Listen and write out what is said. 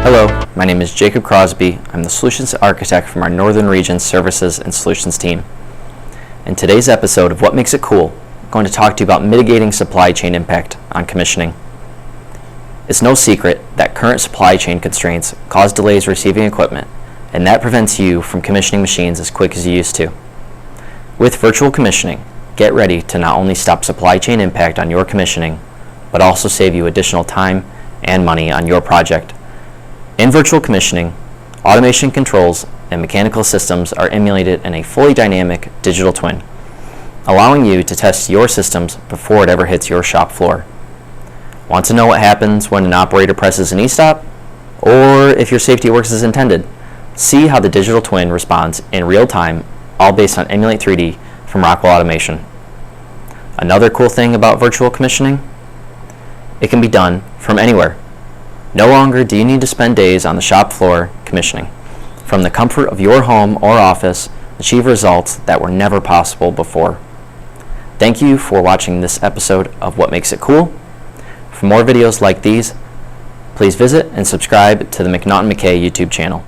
Hello, my name is Jacob Crosby. I'm the Solutions Architect from our Northern Region Services and Solutions team. In today's episode of What Makes It Cool, I'm going to talk to you about mitigating supply chain impact on commissioning. It's no secret that current supply chain constraints cause delays receiving equipment, and that prevents you from commissioning machines as quick as you used to. With virtual commissioning, get ready to not only stop supply chain impact on your commissioning, but also save you additional time and money on your project. In virtual commissioning, automation controls and mechanical systems are emulated in a fully dynamic digital twin, allowing you to test your systems before it ever hits your shop floor. Want to know what happens when an operator presses an e-stop? Or if your safety works as intended? See how the digital twin responds in real time, all based on Emulate 3D from Rockwell Automation. Another cool thing about virtual commissioning? It can be done from anywhere. No longer do you need to spend days on the shop floor commissioning. From the comfort of your home or office, achieve results that were never possible before. Thank you for watching this episode of What Makes It Cool. For more videos like these, please visit and subscribe to the McNaughton-McKay YouTube channel.